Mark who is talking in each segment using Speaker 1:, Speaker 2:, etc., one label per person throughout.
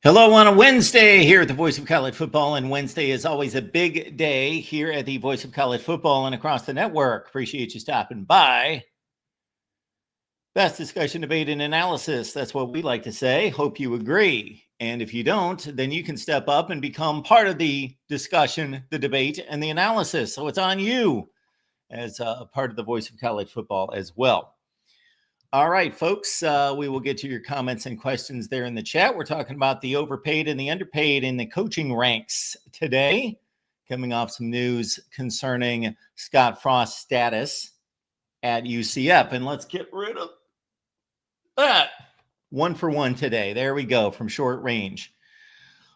Speaker 1: Hello on a Wednesday here at the Voice of College Football, and Wednesday is always a big day here at the Voice of College Football and across the network. Appreciate you stopping by. Best discussion, debate, and analysis. That's what we like to say. Hope you agree. And if you don't, then you can step up and become part of the discussion, the debate, and the analysis. So it's on you as a part of the Voice of College Football as well. All right, folks, we will get to your comments and questions there in the chat. We're talking about the overpaid and the underpaid in the coaching ranks today, coming off some news concerning Scott Frost's status at UCF. And let's get rid of that. 1 for 1 today. There we go, from short range.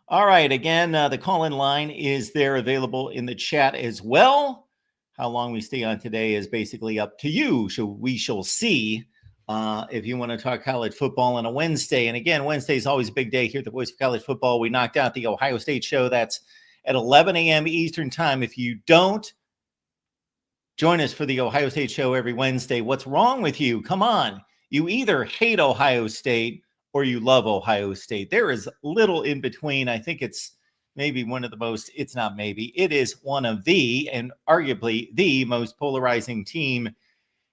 Speaker 1: All right, again, the call-in line is there available in the chat as well. How long we stay on today is basically up to you, so we shall see. If you want to talk college football on a Wednesday. And again, Wednesday is always a big day here at the Voice of College Football. We knocked out the Ohio State show. That's at 11 a.m. Eastern time. If you don't join us for the Ohio State show every Wednesday, what's wrong with you? Come on. You either hate Ohio State or you love Ohio State. There is little in between. I think it's maybe one of the most, it's not maybe, it is one of the, and arguably the most polarizing team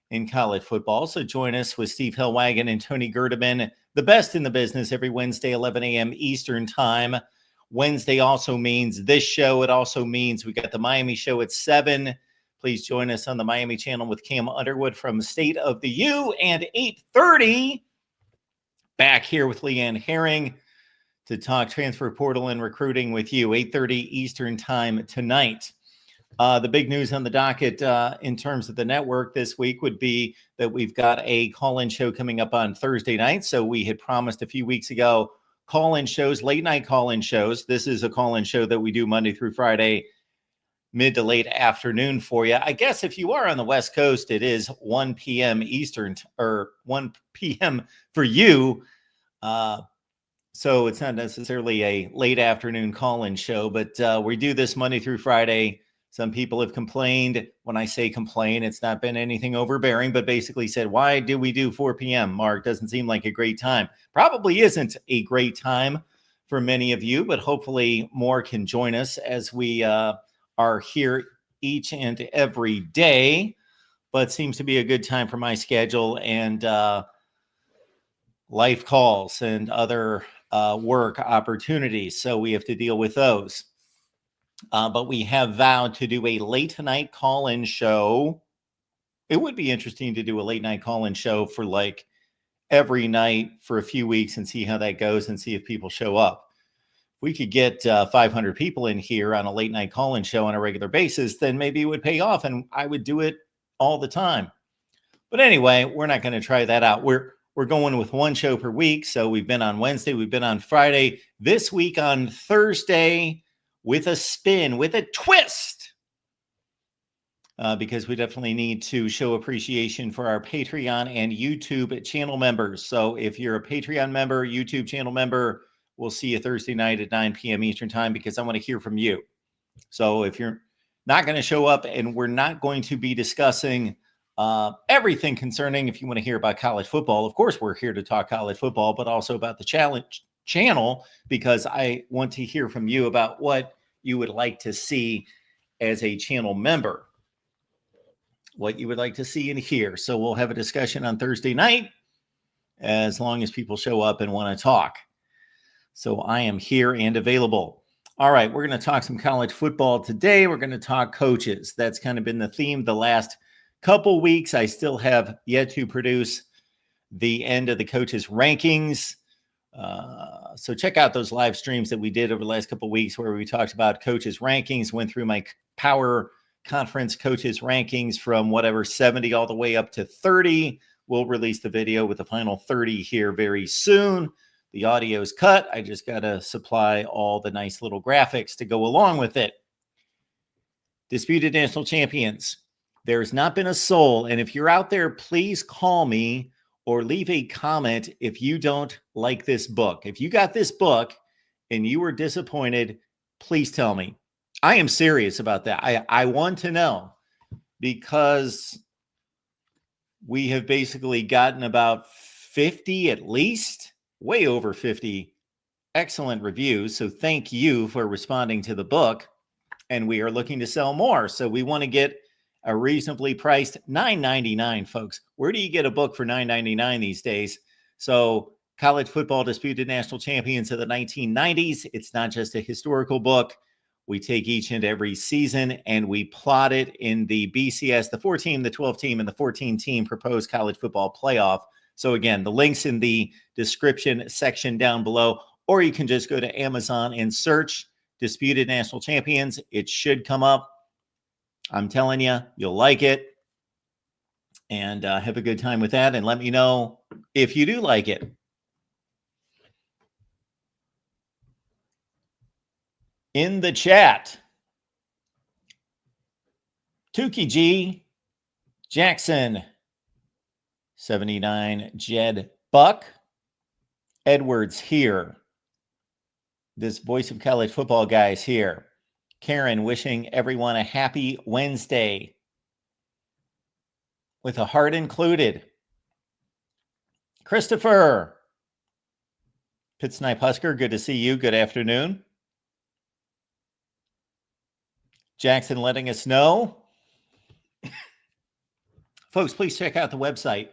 Speaker 1: in college football. So join us with Steve Hellwagon and Tony Gerdeman, the best in the business, every Wednesday, 11 a.m. Eastern time. Wednesday also means this show. It also means we got the Miami show at 7. Please join us on the Miami channel with Cam Underwood from State of the U. And 8:30, back here with Leanne Herring to talk transfer portal and recruiting with you. 8:30 Eastern time tonight. The big news on the docket in terms of the network this week would be that we've got a call-in show coming up on Thursday night. So we had promised a few weeks ago call-in shows, late-night call-in shows. This is a call-in show that we do Monday through Friday, mid to late afternoon for you. I guess if you are on the West Coast, it is 1 p.m. Eastern, or 1 p.m. for you. So it's not necessarily a late afternoon call-in show, but we do this Monday through Friday. Some people have complained. When I say complain, it's not been anything overbearing, but basically said, why do we do 4 p.m., Mark? Doesn't seem like a great time. Probably isn't a great time for many of you, but hopefully more can join us as we are here each and every day. But seems to be a good time for my schedule and life calls and other work opportunities. So we have to deal with those. But we have vowed to do a late night call-in show. It would be interesting to do a late night call-in show for like every night for a few weeks and see how that goes and see if people show up. If we could get 500 people in here on a late night call-in show on a regular basis, then maybe it would pay off and I would do it all the time. But anyway, we're not going to try that out. We're going with one show per week. So we've been on Wednesday, we've been on Friday, this week on Thursday, with a spin, with a twist, because we definitely need to show appreciation for our Patreon and YouTube channel members. So if you're a Patreon member, YouTube channel member, we'll see you Thursday night at 9 p.m. Eastern time, because I want to hear from you. So if you're not going to show up, and we're not going to be discussing everything concerning, if you want to hear about college football, of course, we're here to talk college football, but also about the channel, because I want to hear from you about what you would like to see as a channel member, what you would like to see and hear. So we'll have a discussion on Thursday night as long as people show up and want to talk. So I am here and available. All right, we're going to talk some college football today. We're going to talk coaches. That's kind of been the theme the last couple weeks. I still have yet to produce the end of the coaches rankings. So check out those live streams that we did over the last couple of weeks where we talked about coaches rankings, went through my power conference coaches rankings from whatever 70 all the way up to 30. We'll release the video with the final 30 here very soon. The audio's cut. I just got to supply all the nice little graphics to go along with it. Disputed national champions. There's not been a soul. And if you're out there, please call me or leave a comment if you don't like this book. If you got this book and you were disappointed, please tell me. I am serious about that. I want to know, because we have basically gotten about 50 at least, way over 50 excellent reviews. So thank you for responding to the book. And we are looking to sell more. So we want to get a reasonably priced $9.99, folks. Where do you get a book for $9.99 these days? So College Football Disputed National Champions of the 1990s. It's not just a historical book. We take each and every season and we plot it in the BCS, the 4-team, the 12-team, and the 14-team proposed college football playoff. So again, the link's in the description section down below, or you can just go to Amazon and search Disputed National Champions. It should come up. I'm telling you, you'll like it. And have a good time with that. And let me know if you do like it. In the chat, Tukey G, Jackson, 79, Jed Buck, Edwards here. This Voice of College Football guy is here. Karen wishing everyone a happy Wednesday with a heart included. Christopher, Pit Snipe Husker, good to see you. Good afternoon. Jackson letting us know. Folks, please check out the website.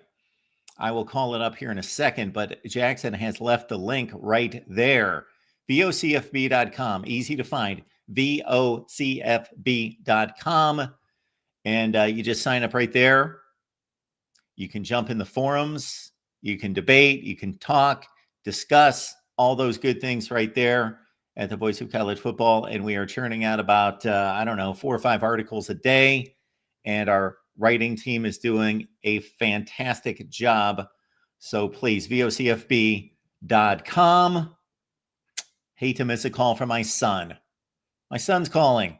Speaker 1: I will call it up here in a second, but Jackson has left the link right there. VOCFB.com, easy to find. VOCFB.com. And you just sign up right there. You can jump in the forums. You can debate. You can talk, discuss all those good things right there at the Voice of College Football. And we are churning out about, 4 or 5 articles a day. And our writing team is doing a fantastic job. So please, VOCFB.com. Hate to miss a call from my son. My son's calling,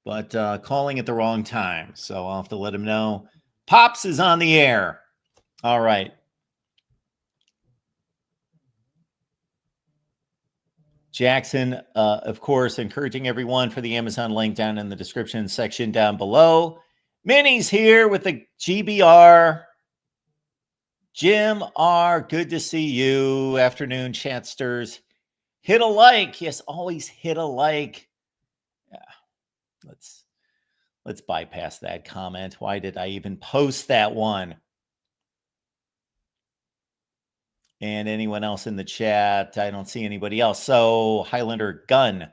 Speaker 1: but calling at the wrong time. So I'll have to let him know. Pops is on the air. All right. Jackson, of course, encouraging everyone for the Amazon link down in the description section down below. Minnie's here with the GBR. Jim R., good to see you. Afternoon, chatsters. Hit a like. Yes, always hit a like. Yeah, let's bypass that comment. Why did I even post that one? And anyone else in the chat? I don't see anybody else. So Highlander Gun.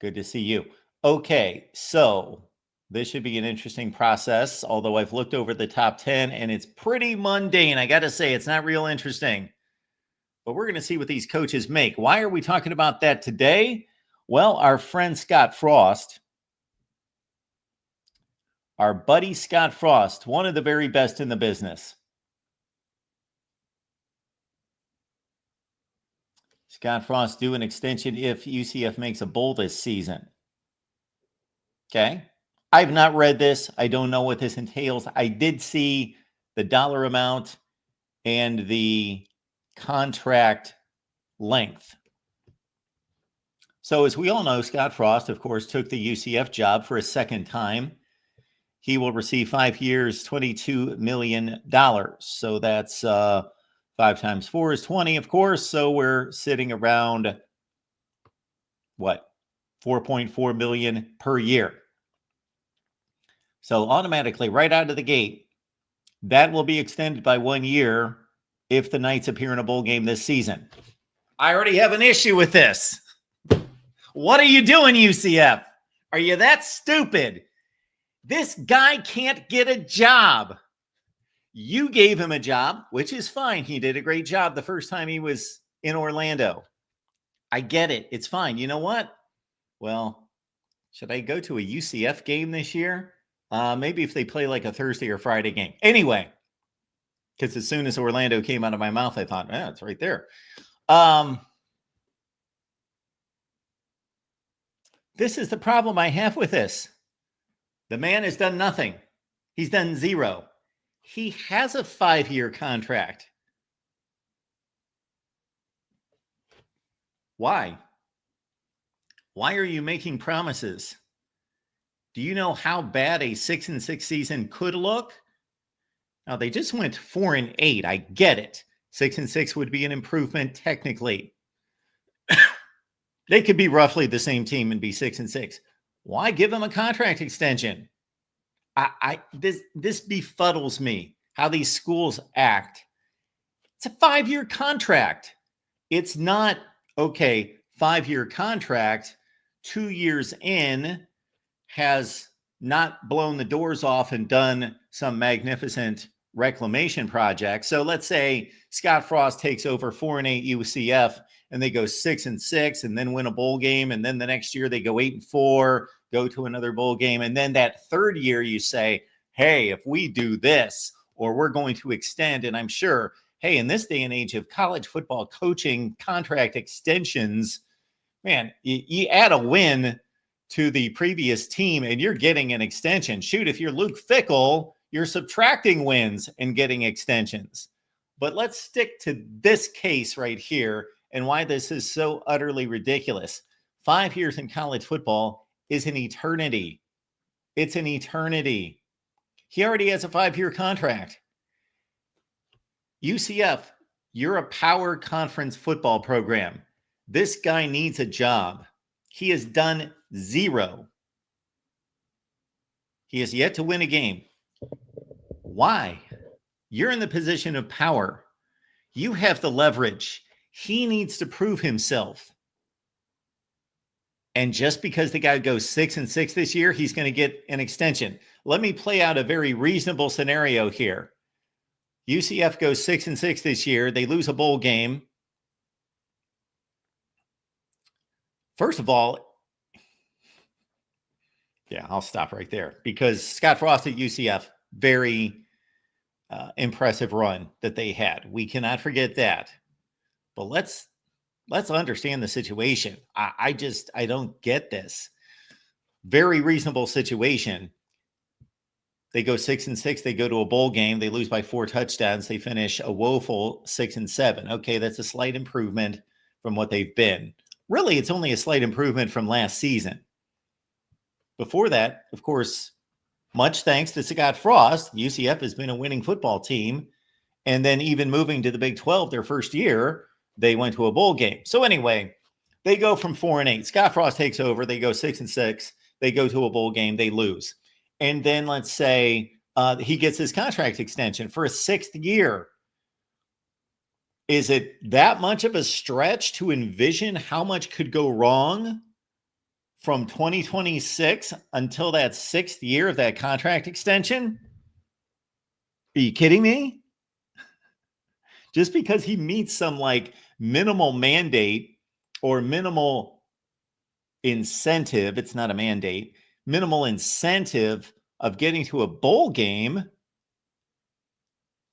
Speaker 1: Good to see you. Okay, so this should be an interesting process, although I've looked over the top 10 and it's pretty mundane. I got to say, it's not real interesting. But we're going to see what these coaches make. Why are we talking about that today? Well, our friend Scott Frost, our buddy Scott Frost, one of the very best in the business. Scott Frost due an extension if UCF makes a bowl this season. Okay. I've not read this. I don't know what this entails. I did see the dollar amount and the contract length. So as we all know, Scott Frost, of course, took the UCF job for a second time. He will receive 5 years, $22 million. So that's 5 times 4 is 20, of course. So we're sitting around, what, $4.4 million per year. So automatically, right out of the gate, that will be extended by 1 year if the Knights appear in a bowl game this season. I already have an issue with this. What are you doing, UCF? Are you that stupid? This guy can't get a job. You gave him a job, which is fine. He did a great job the first time he was in Orlando. I get it. It's fine. You know what? Well, should I go to a UCF game this year? Maybe if they play like a Thursday or Friday game. Anyway, because as soon as Orlando came out of my mouth, I thought, it's right there. This is the problem I have with this. The man has done nothing. He's done zero. He has a 5-year contract. Why? Why are you making promises? Do you know how bad a 6-6 season could look? Now, they just went 4-8. I get it. 6-6 would be an improvement technically. They could be roughly the same team and be 6-6. Why give them a contract extension? This befuddles me how these schools act. It's a 5-year contract. It's not, okay, 5-year contract, 2 years in, has not blown the doors off and done some magnificent reclamation project. So let's say Scott Frost takes over 4-8 UCF and they go 6-6 and then win a bowl game. And then the next year they go 8-4, go to another bowl game. And then that third year you say, hey, if we do this, or we're going to extend, and I'm sure, hey, in this day and age of college football coaching contract extensions, man, you add a win to the previous team and you're getting an extension. Shoot, if you're Luke Fickell, you're subtracting wins and getting extensions. But let's stick to this case right here and why this is so utterly ridiculous. 5 years in college football is an eternity. It's an eternity. He already has a 5-year contract. UCF, you're a power conference football program. This guy needs a job. He has done zero. He has yet to win a game. Why? You're in the position of power. You have the leverage. He needs to prove himself. And just because the guy goes 6-6 this year, he's going to get an extension. Let me play out a very reasonable scenario here. UCF goes 6-6 this year. They lose a bowl game. First of all, yeah, I'll stop right there because Scott Frost at UCF, very impressive run that they had. We cannot forget that. But let's understand the situation. I don't get this. Very reasonable situation. They go 6-6. They go to a bowl game. They lose by 4 touchdowns. They finish a woeful 6-7. Okay, that's a slight improvement from what they've been. Really, it's only a slight improvement from last season. Before that, of course, much thanks to Scott Frost, UCF has been a winning football team. And then even moving to the Big 12 their first year, they went to a bowl game. So anyway, they go from 4-8. Scott Frost takes over. They go 6-6. They go to a bowl game. They lose. And then let's say he gets his contract extension for a 6th year. Is it that much of a stretch to envision how much could go wrong from 2026 until that 6th year of that contract extension? Are you kidding me? Just because he meets some like minimal mandate or minimal incentive, it's not a mandate, minimal incentive of getting to a bowl game,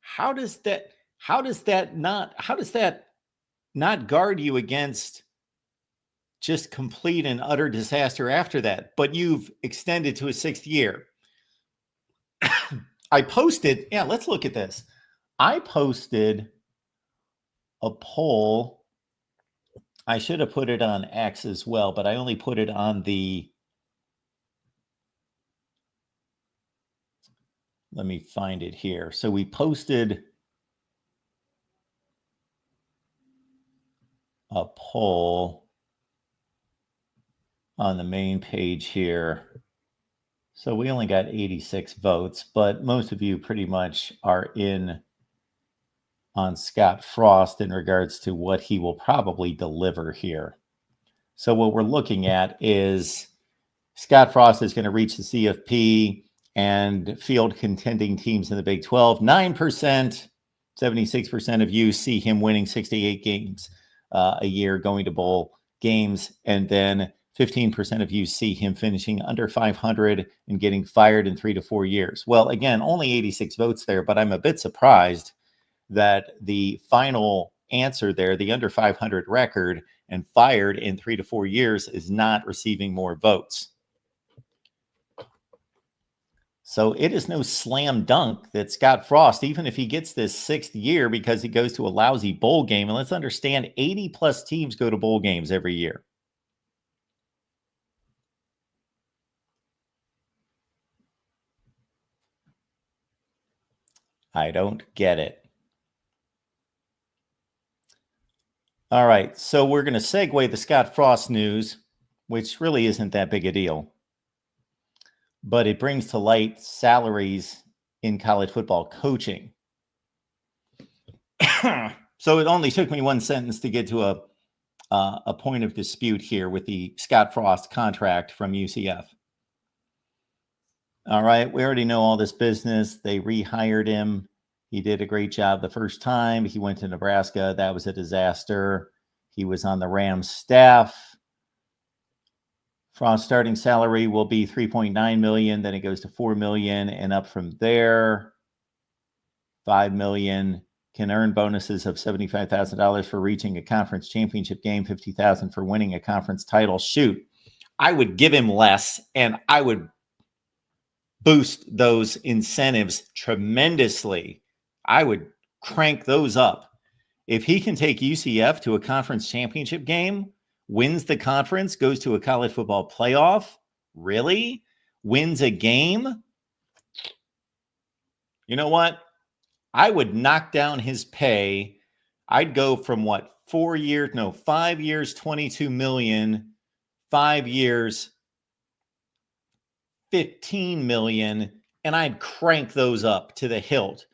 Speaker 1: how does that not guard you against just complete and utter disaster after that? But you've extended to a 6th year. I posted, yeah, let's look at this. I posted a poll. I should have put it on X as well, but I only put it on the, let me find it here. So we posted a poll on the main page here. So we only got 86 votes, but most of you pretty much are in on Scott Frost in regards to what he will probably deliver here. So what we're looking at is Scott Frost is going to reach the CFP and field contending teams in the Big 12. 9%, 76% of you see him winning 68 games a year, going to bowl games, and then 15% of you see him finishing under 500 and getting fired in 3 to 4 years. Well, again, only 86 votes there, but I'm a bit surprised that the final answer there, the under 500 record and fired in 3 to 4 years, is not receiving more votes. So it is no slam dunk that Scott Frost, even if he gets this 6th year because he goes to a lousy bowl game, and let's understand 80 plus teams go to bowl games every year. I don't get it. All right, so we're going to segue the Scott Frost news, which really isn't that big a deal, but it brings to light salaries in college football coaching. So it only took me one sentence to get to a point of dispute here with the Scott Frost contract from UCF. All right, we already know all this business. They rehired him. He did a great job the first time. He went to Nebraska. That was a disaster. He was on the Rams staff. Frost's starting salary will be $3.9 million. Then it goes to $4 million, and up from there, $5 million. Can earn bonuses of $75,000 for reaching a conference championship game, $50,000 for winning a conference title. Shoot, I would give him less, and I would boost those incentives tremendously. I would crank those up. If he can take UCF to a conference championship game, wins the conference, goes to a college football playoff, really? Wins a game? You know what? I would knock down his pay. I'd go from 5 years, 22 million, 5 years, 15 million, and I'd crank those up to the hilt.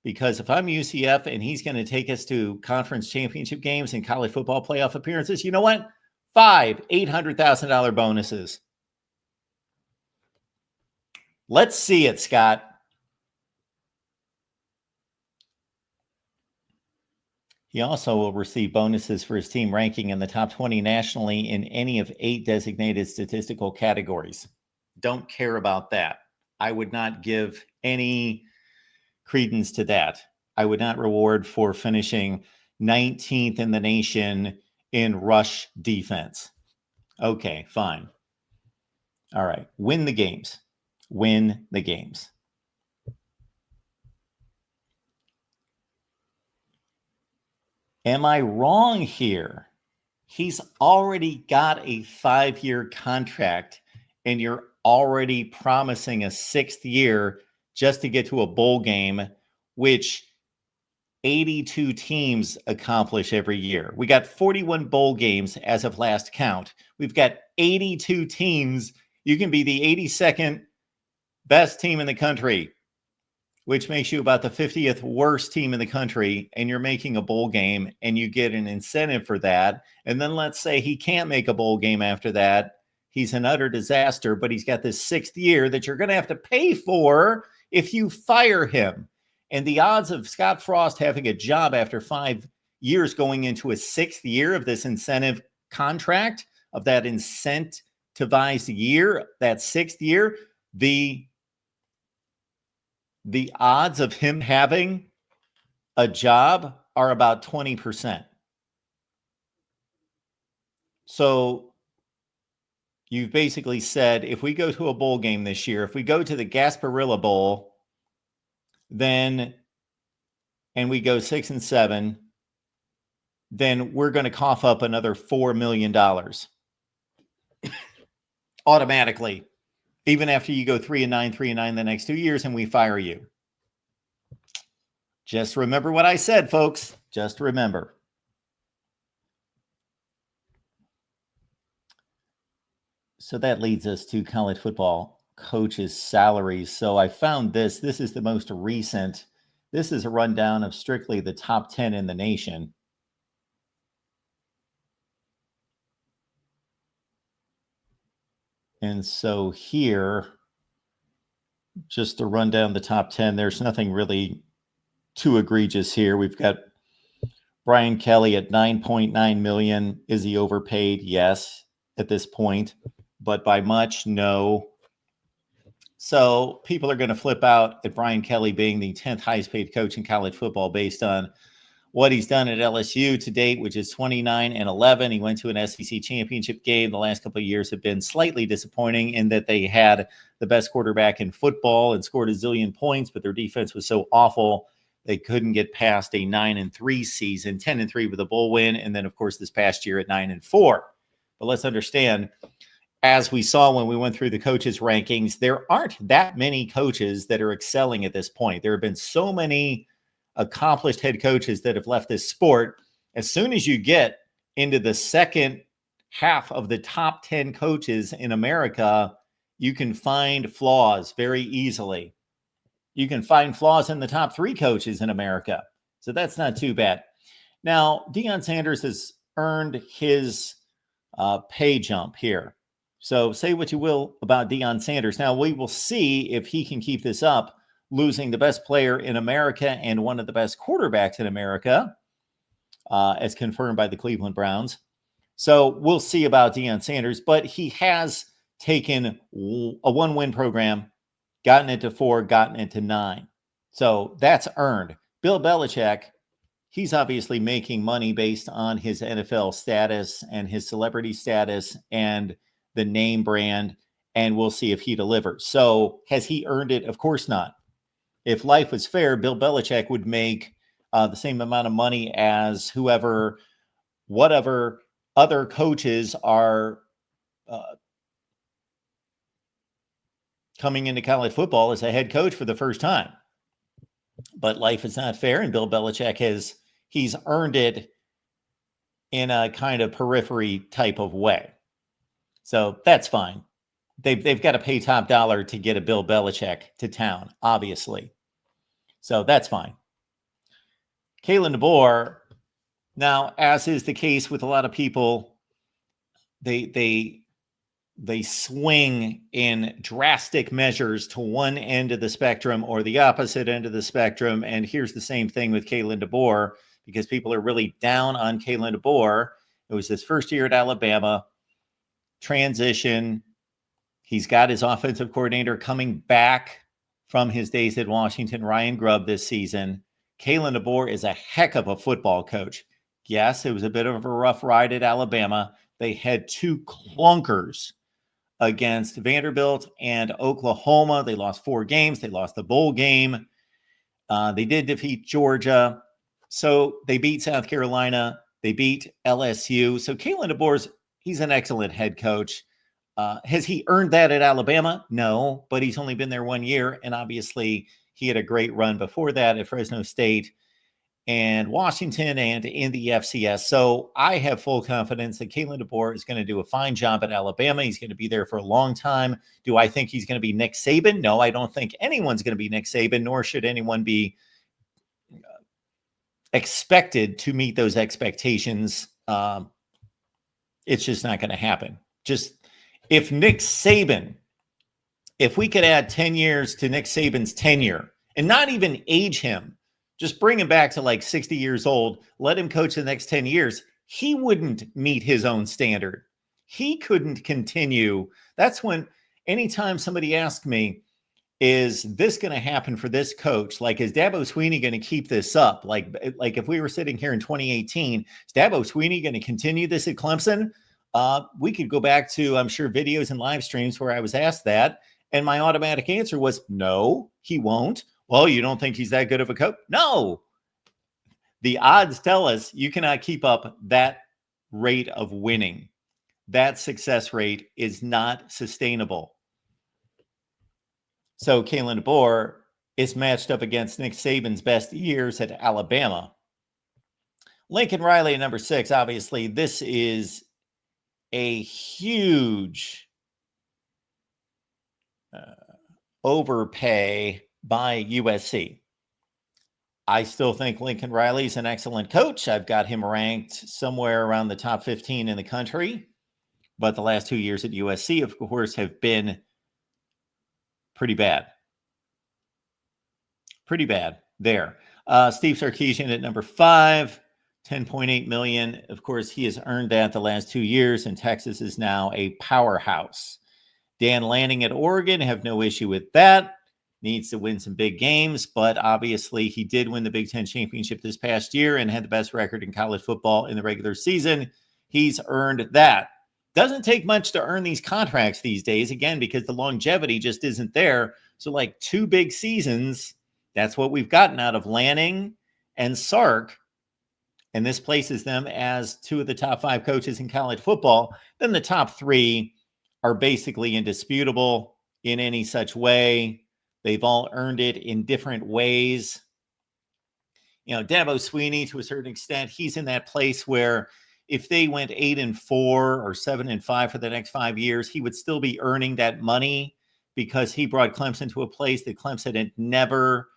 Speaker 1: Because if I'm UCF and he's going to take us to conference championship games and college football playoff appearances, you know what? 5 $800,000 bonuses. Let's see it, Scott. He also will receive bonuses for his team ranking in the top 20 nationally in any of 8 designated statistical categories. Don't care about that. I would not give any credence to that. I would not reward for finishing 19th in the nation in rush defense. Okay, fine. All right. Win the games. Win the games. Am I wrong here? He's already got a 5-year contract, and you're already promising a 6th year just to get to a bowl game, which 82 teams accomplish every year. We got 41 bowl games as of last count. We've got 82 teams. You can be the 82nd best team in the country, which makes you about the 50th worst team in the country, and you're making a bowl game, and you get an incentive for that. And then let's say he can't make a bowl game after that. He's an utter disaster, but he's got this 6th year that you're going to have to pay for if you fire him. And the odds of Scott Frost having a job after 5 years going into a 6th year of this incentive contract, of that incentivized year, that 6th year, the odds of him having a job are about 20%. So you've basically said, if we go to a bowl game this year, if we go to the Gasparilla Bowl, then, and we go 6-7, then we're going to cough up another $4 million automatically, even after you go 3-9, 3-9 the next 2 years, and we fire you. Just remember what I said, folks. Just remember. So that leads us to college football coaches' salaries. So I found this. This is the most recent. This is a rundown of strictly the top 10 in the nation. And so here, just to run down the top 10, there's nothing really too egregious here. We've got Brian Kelly at $9.9 million. Is he overpaid? Yes, at this point, but by much, no. So people are going to flip out at Brian Kelly being the 10th highest paid coach in college football based on what he's done at LSU to date, which is 29-11. He went to an SEC championship game. The last couple of years have been slightly disappointing in that they had the best quarterback in football and scored a zillion points, but their defense was so awful they couldn't get past a 9-3 season, 10-3 with a bowl win, and then, of course, this past year at 9-4. But let's understand, as we saw when we went through the coaches' rankings, there aren't that many coaches that are excelling at this point. There have been so many accomplished head coaches that have left this sport. As soon as you get into the second half of the top 10 coaches in America, you can find flaws very easily. You can find flaws in the top 3 coaches in America. So that's not too bad. Now, Deion Sanders has earned his pay jump here. So say what you will about Deion Sanders. Now, we will see if he can keep this up, losing the best player in America and one of the best quarterbacks in America, as confirmed by the Cleveland Browns. So we'll see about Deion Sanders, but he has taken a 1-win program, gotten it to 4, gotten it to 9. So that's earned. Bill Belichick, he's obviously making money based on his NFL status and his celebrity status and the name brand, and we'll see if he delivers. So has he earned it? Of course not. If life was fair, Bill Belichick would make the same amount of money as whatever other coaches are coming into college football as a head coach for the first time. But life is not fair, and Bill Belichick he's earned it in a kind of periphery type of way. So that's fine. They've got to pay top dollar to get a Bill Belichick to town, obviously. So that's fine. Kalen DeBoer, now, as is the case with a lot of people, they swing in drastic measures to one end of the spectrum or the opposite end of the spectrum. And here's the same thing with Kalen DeBoer, because people are really down on Kalen DeBoer. It was his first year at Alabama, transition. He's got his offensive coordinator coming back from his days at Washington, Ryan Grubb, this season. Kalen DeBoer is a heck of a football coach. Yes, it was a bit of a rough ride at Alabama. They had 2 clunkers against Vanderbilt and Oklahoma. They lost 4 games. They lost the bowl game. They did defeat Georgia. So they beat South Carolina. They beat LSU. So Kalen DeBoer, he's an excellent head coach. Has he earned that at Alabama? No, but he's only been there 1 year. And obviously he had a great run before that at Fresno State and Washington and in the FCS. So I have full confidence that Kalen DeBoer is going to do a fine job at Alabama. He's going to be there for a long time. Do I think he's going to be Nick Saban? No, I don't think anyone's going to be Nick Saban, nor should anyone be expected to meet those expectations. It's just not going to happen. Just if Nick Saban, if we could add 10 years to Nick Saban's tenure and not even age him, just bring him back to like 60 years old, let him coach the next 10 years, he wouldn't meet his own standard. He couldn't continue. That's when, anytime somebody asks me, is this going to happen for this coach? Like, is Dabo Swinney going to keep this up? Like if we were sitting here in 2018, is Dabo Swinney going to continue this at Clemson? We could go back to, I'm sure, videos and live streams where I was asked that. And my automatic answer was, no, he won't. Well, you don't think he's that good of a coach? No. The odds tell us you cannot keep up that rate of winning. That success rate is not sustainable. So Kalen DeBoer is matched up against Nick Saban's best years at Alabama. Lincoln Riley at number 6, obviously, this is a huge overpay by USC. I still think Lincoln Riley is an excellent coach. I've got him ranked somewhere around the top 15 in the country. But the last 2 years at USC, of course, have been pretty bad. Pretty bad there. Steve Sarkisian at number 5, $10.8 million. Of course, he has earned that the last 2 years, and Texas is now a powerhouse. Dan Lanning at Oregon, have no issue with that. Needs to win some big games, but obviously he did win the Big Ten championship this past year and had the best record in college football in the regular season. He's earned that. Doesn't take much to earn these contracts these days, again, because the longevity just isn't there. So like 2 big seasons, that's what we've gotten out of Lanning and Sark. And this places them as 2 of the top 5 coaches in college football. Then the top 3 are basically indisputable in any such way. They've all earned it in different ways. You know, Dabo Swinney, to a certain extent, he's in that place where if they went 8-4 or 7-5 for the next 5 years, he would still be earning that money because he brought Clemson to a place that Clemson had never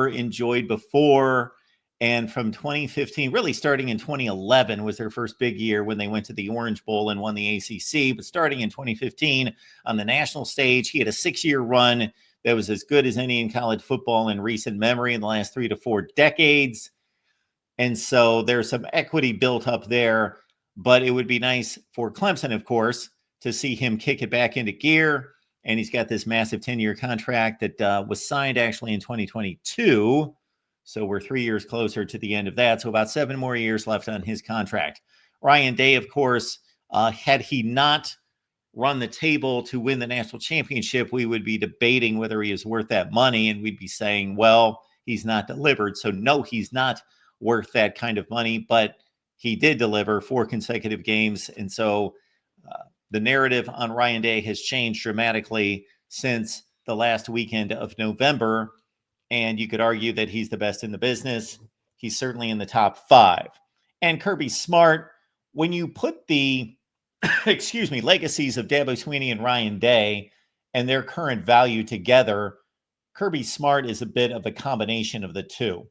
Speaker 1: enjoyed before. And from 2015, really starting in 2011 was their first big year when they went to the Orange Bowl and won the ACC. But starting in 2015 on the national stage, he had a 6-year run that was as good as any in college football in recent memory in the last 3 to 4 decades. And so there's some equity built up there, but it would be nice for Clemson, of course, to see him kick it back into gear. And he's got this massive 10-year contract that was signed actually in 2022. So we're 3 years closer to the end of that. So about 7 more years left on his contract. Ryan Day, of course, had he not run the table to win the national championship, we would be debating whether he is worth that money. And we'd be saying, well, he's not delivered. So no, he's not worth that kind of money, but he did deliver 4 consecutive games. And so the narrative on Ryan Day has changed dramatically since the last weekend of November. And you could argue that he's the best in the business. He's certainly in the top 5. And Kirby Smart, when you put the, legacies of Dabo Swinney and Ryan Day and their current value together, Kirby Smart is a bit of a combination of the two.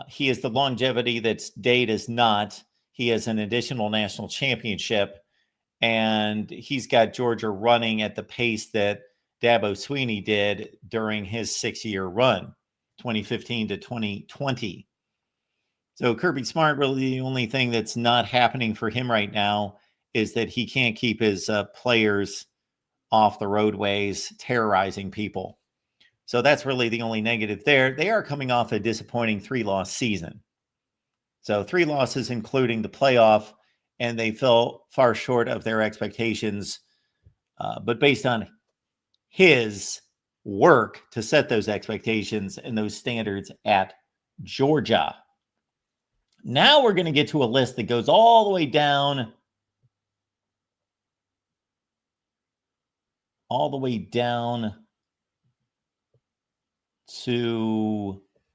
Speaker 1: He has the longevity that Day does not. He has an additional national championship, and he's got Georgia running at the pace that Dabo Swinney did during his 6-year run, 2015 to 2020. So Kirby Smart, really the only thing that's not happening for him right now is that he can't keep his players off the roadways, terrorizing people. So that's really the only negative there. They are coming off a disappointing 3-loss season. So 3 losses, including the playoff, and they fell far short of their expectations. But based on his work to set those expectations and those standards at Georgia. Now we're going to get to a list that goes all the way down. To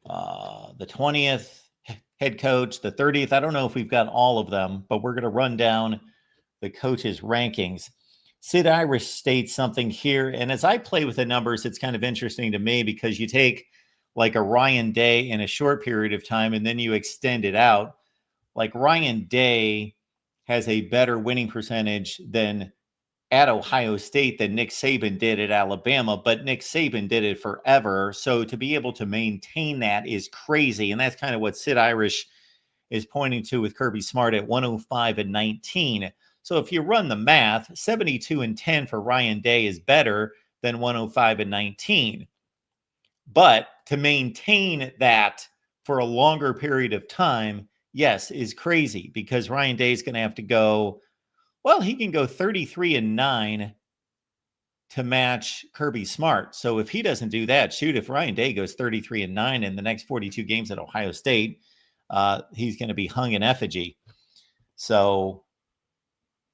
Speaker 1: the 20th head coach, the 30th. I don't know if we've got all of them, but we're going to run down the coaches' rankings. Sid Irish states something here, and as I play with the numbers, it's kind of interesting to me because you take like a Ryan Day in a short period of time and then you extend it out. Like Ryan Day has a better winning percentage than at Ohio State than Nick Saban did at Alabama, but Nick Saban did it forever. So to be able to maintain that is crazy. And that's kind of what Sid Irish is pointing to with Kirby Smart at 105-19. So if you run the math, 72-10 for Ryan Day is better than 105-19. But to maintain that for a longer period of time, yes, is crazy because Ryan Day is going to have to go, well, he can go 33-9 to match Kirby Smart. So if he doesn't do that, shoot, if Ryan Day goes 33-9 in the next 42 games at Ohio State, he's going to be hung in effigy. So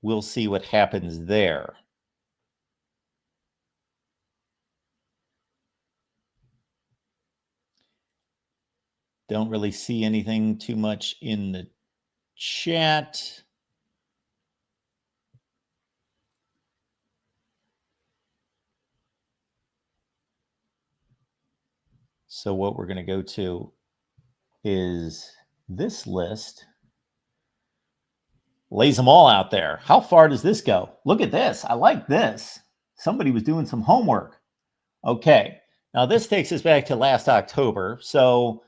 Speaker 1: we'll see what happens there. Don't really see anything too much in the chat. So what we're going to go to is this list. Lays them all out there. How far does this go? Look at this. I like this. Somebody was doing some homework. Okay. Now this takes us back to last October. So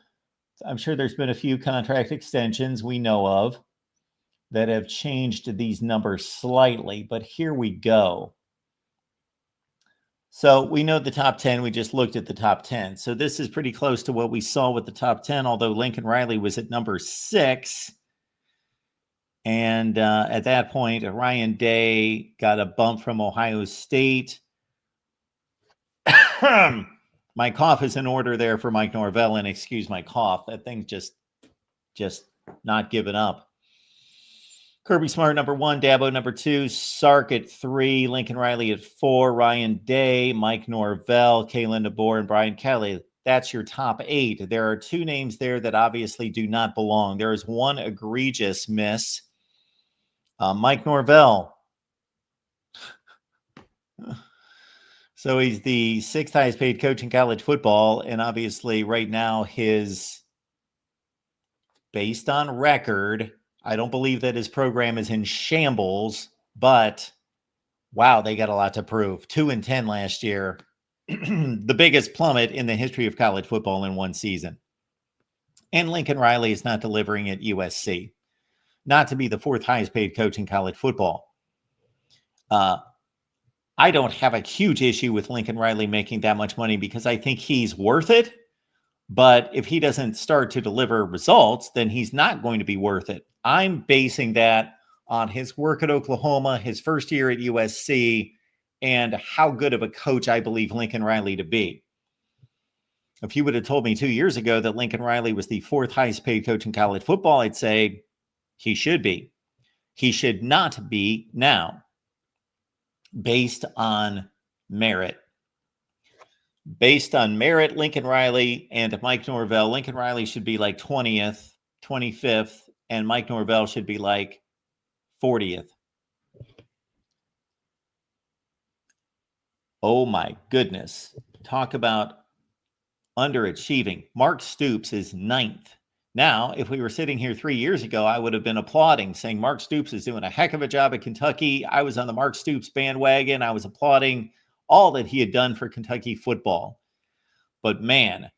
Speaker 1: I'm sure there's been a few contract extensions we know of that have changed these numbers slightly, but here we go. So we know the top 10. We just looked at the top 10. So this is pretty close to what we saw with the top 10, although Lincoln Riley was at number 6. And at that point, Ryan Day got a bump from Ohio State. My cough is in order there for Mike Norvell, and excuse my cough. That thing's just not giving up. Kirby Smart, number 1. Dabo, number 2. Sark at 3. Lincoln Riley at 4. Ryan Day, Mike Norvell, Kalen DeBoer, and Brian Kelly That's your top 8. There are 2 names there that obviously do not belong. There is one egregious miss. Mike Norvell. So he's the 6th highest paid coach in college football. And obviously right now based on record, I don't believe that his program is in shambles, but wow, they got a lot to prove. 2-10 last year. The biggest plummet in the history of college football in one season. And Lincoln Riley is not delivering at USC. Not to be the 4th highest paid coach in college football. I don't have a huge issue with Lincoln Riley making that much money because I think he's worth it. But if he doesn't start to deliver results, then he's not going to be worth it. I'm basing that on his work at Oklahoma, his first year at USC, and how good of a coach I believe Lincoln Riley to be. If you would have told me 2 years ago that Lincoln Riley was the 4th highest paid coach in college football, I'd say he should be. He should not be now, based on merit. Based on merit, Lincoln Riley and Mike Norvell. Lincoln Riley should be like 20th, 25th, and Mike Norvell should be like 40th. Oh my goodness. Talk about underachieving. Mark Stoops is 9th. Now, if we were sitting here 3 years ago, I would have been applauding, saying Mark Stoops is doing a heck of a job at Kentucky. I was on the Mark Stoops bandwagon. I was applauding all that he had done for Kentucky football. But man,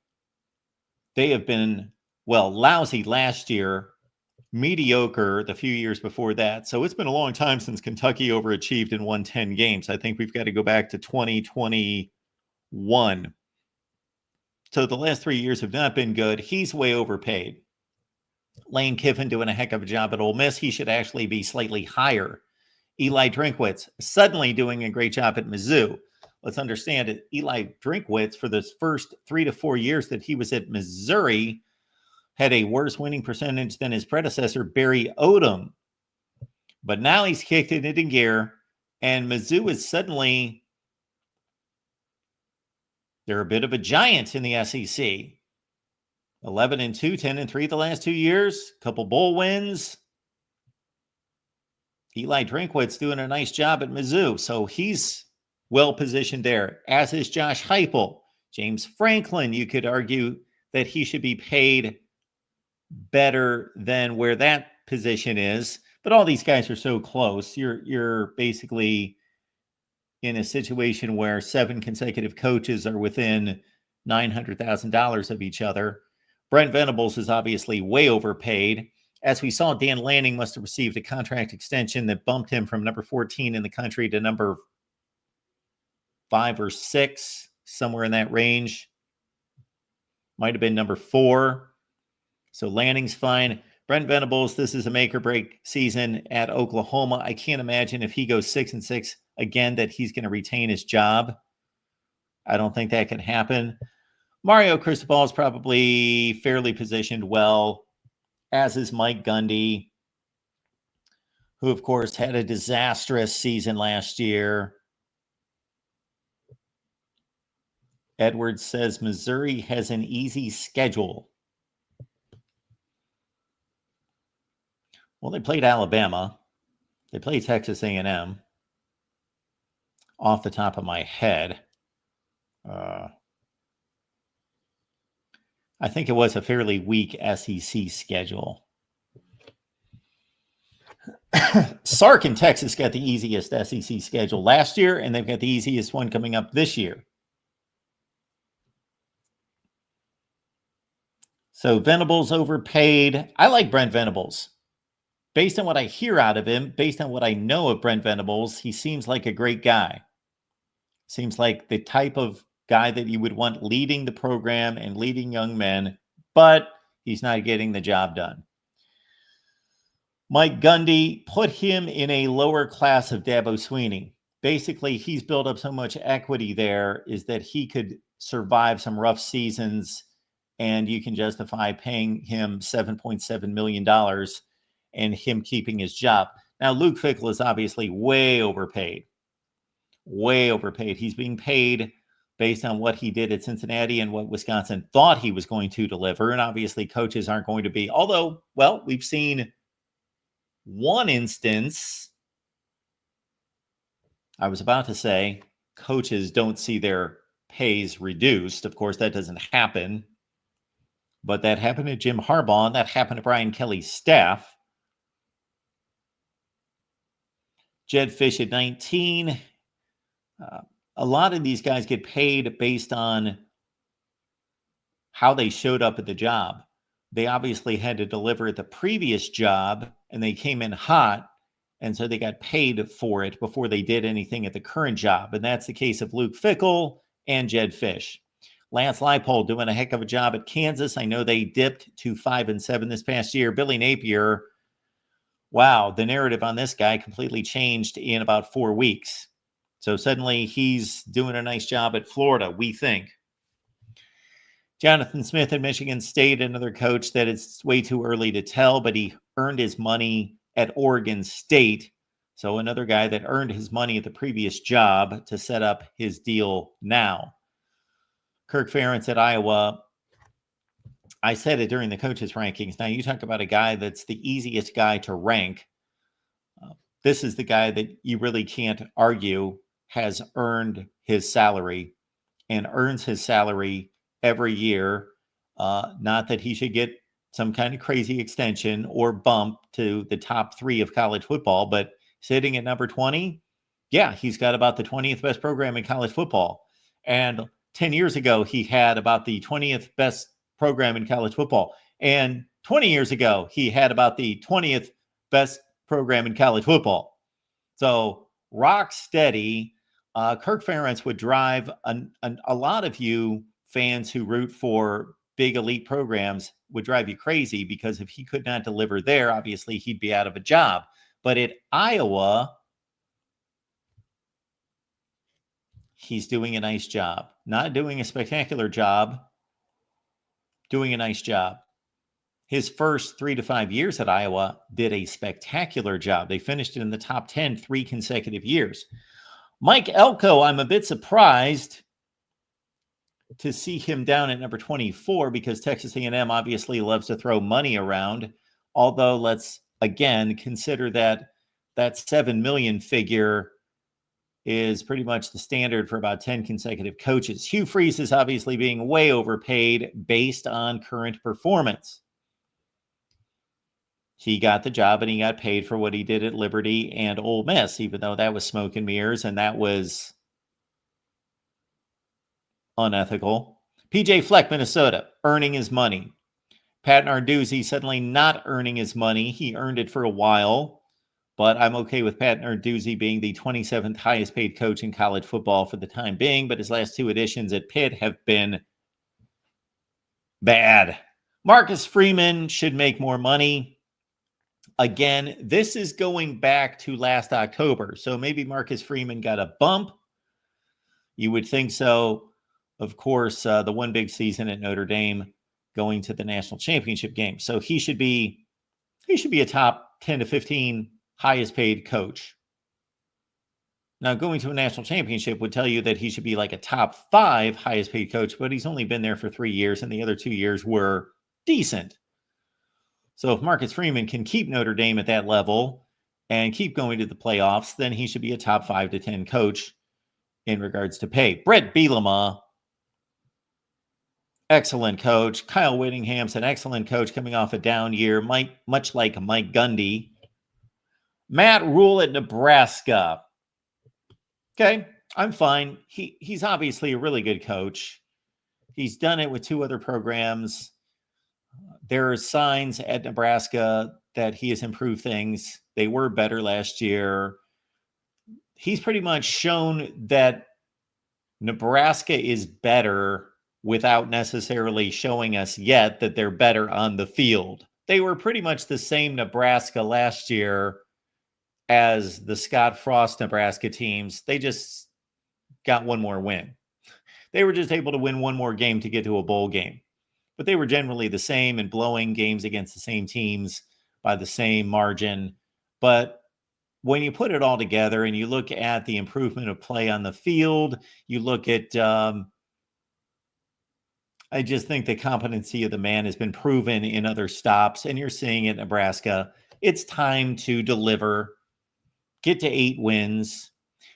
Speaker 1: they have been, lousy last year, mediocre the few years before that. So it's been a long time since Kentucky overachieved and won 10 games. I think we've got to go back to 2021. So the last 3 years have not been good. He's way overpaid. Lane Kiffin doing a heck of a job at Ole Miss. He should actually be slightly higher. Eli Drinkwitz suddenly doing a great job at Mizzou. Let's understand it. Eli Drinkwitz, for the first 3 to 4 years that he was at Missouri, had a worse winning percentage than his predecessor, Barry Odom. But now he's kicked it into gear, and Mizzou is suddenly, they're a bit of a giant in the SEC. 11-2, 10-3 the last 2 years. Couple bowl wins. Eli Drinkwitz doing a nice job at Mizzou, so he's well positioned there, as is Josh Heupel. James Franklin, you could argue that he should be paid better than where that position is, but all these guys are so close. You're basically in a situation where 7 consecutive coaches are within $900,000 of each other. Brent Venables is obviously way overpaid. As we saw, Dan Lanning must have received a contract extension that bumped him from number 14 in the country to number 5 or 6, somewhere in that range. Might have been number 4. So Lanning's fine. Brent Venables, this is a make or break season at Oklahoma. I can't imagine if he goes 6-6 again that he's going to retain his job. I don't think that can happen. Mario Cristobal is probably fairly positioned well, as is Mike Gundy, who, of course, had a disastrous season last year. Edwards says Missouri has an easy schedule. Well, they played Alabama. They played Texas A&M. Off the top of my head, I think it was a fairly weak SEC schedule. Sark in Texas got the easiest SEC schedule last year, and they've got the easiest one coming up this year. So Venables overpaid. I like Brent Venables. Based on what I hear out of him, based on what I know of Brent Venables, he seems like a great guy. Seems like the type of guy that you would want leading the program and leading young men, but he's not getting the job done. Mike Gundy, put him in a lower class of Dabo Swinney. Basically, he's built up so much equity there is that he could survive some rough seasons, and you can justify paying him $7.7 million and him keeping his job. Now, Luke Fickell is obviously way overpaid. Way overpaid. He's being paid based on what he did at Cincinnati and what Wisconsin thought he was going to deliver. And obviously coaches aren't going to be, although, well, we've seen one instance. I was about to say coaches don't see their pays reduced. Of course, that doesn't happen. But that happened to Jim Harbaugh, and that happened to Brian Kelly's staff. Jedd Fisch at 19. A lot of these guys get paid based on how they showed up at the job. They obviously had to deliver at the previous job, and they came in hot, and so they got paid for it before they did anything at the current job. And that's the case of Luke Fickell and Jedd Fisch. Lance Leipold doing a heck of a job at Kansas. I know they dipped to 5-7 this past year. Billy Napier, wow, the narrative on this guy completely changed in about 4 weeks. So suddenly he's doing a nice job at Florida, we think. Jonathan Smith at Michigan State, another coach that it's way too early to tell, but he earned his money at Oregon State. So another guy that earned his money at the previous job to set up his deal now. Kirk Ferentz at Iowa. I said it during the coaches rankings. Now you talk about a guy that's the easiest guy to rank. This is the guy that you really can't argue has earned his salary and earns his salary every year. Not that he should get some kind of crazy extension or bump to the top 3 of college football, but sitting at number 20, yeah, he's got about the 20th best program in college football. And 10 years ago, he had about the 20th best program in college football. And 20 years ago, he had about the 20th best program in college football. So rock steady. Kirk Ferentz would drive a lot of you fans who root for big elite programs would drive you crazy, because if he could not deliver there, obviously he'd be out of a job. But at Iowa, he's doing a nice job. Not doing a spectacular job, doing a nice job. His first 3 to 5 years at Iowa did a spectacular job. They finished in the top 10 3 consecutive years. Mike Elko, I'm a bit surprised to see him down at number 24, because Texas A&M obviously loves to throw money around. Although let's again consider that $7 million figure is pretty much the standard for about 10 consecutive coaches. Hugh Freeze is obviously being way overpaid based on current performance. He got the job and he got paid for what he did at Liberty and Ole Miss, even though that was smoke and mirrors and that was unethical. PJ Fleck, Minnesota, earning his money. Pat Narduzzi suddenly not earning his money. He earned it for a while, but I'm okay with Pat Narduzzi being the 27th highest paid coach in college football for the time being, but his last 2 editions at Pitt have been bad. Marcus Freeman should make more money. Again, this is going back to last October, so maybe Marcus Freeman got a bump. You would think so. Of course, the one big season at Notre Dame, going to the national championship game. So he should be a top 10 to 15 highest paid coach. Now, going to a national championship would tell you that he should be like a top 5 highest paid coach, but he's only been there for 3 years, and the other 2 years were decent. So if Marcus Freeman can keep Notre Dame at that level and keep going to the playoffs, then he should be a top 5 to 10 coach in regards to pay. Brett Bielema, excellent coach. Kyle Whittingham's an excellent coach coming off a down year, much like Mike Gundy. Matt Rule at Nebraska. Okay, I'm fine. He's obviously a really good coach. He's done it with 2 other programs. There are signs at Nebraska that he has improved things. They were better last year. He's pretty much shown that Nebraska is better without necessarily showing us yet that they're better on the field. They were pretty much the same Nebraska last year as the Scott Frost Nebraska teams. They just got one more win. They were just able to win one more game to get to a bowl game. But they were generally the same and blowing games against the same teams by the same margin. But when you put it all together and you look at the improvement of play on the field, you look at, I just think the competency of the man has been proven in other stops, and you're seeing it in Nebraska. It's time to deliver, get to 8 wins.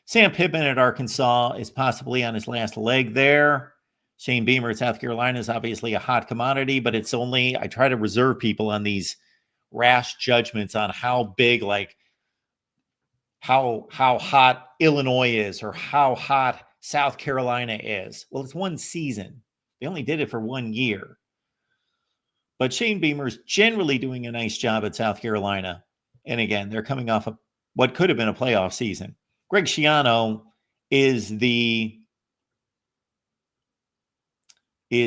Speaker 1: Sam Pittman at Arkansas is possibly on his last leg there. Shane Beamer at South Carolina is obviously a hot commodity, but it's only, I try to reserve people on these rash judgments on how big, like how hot Illinois is or how hot South Carolina is. Well, it's one season. They only did it for 1 year. But Shane Beamer's generally doing a nice job at South Carolina. And again, they're coming off of what could have been a playoff season. Greg Schiano is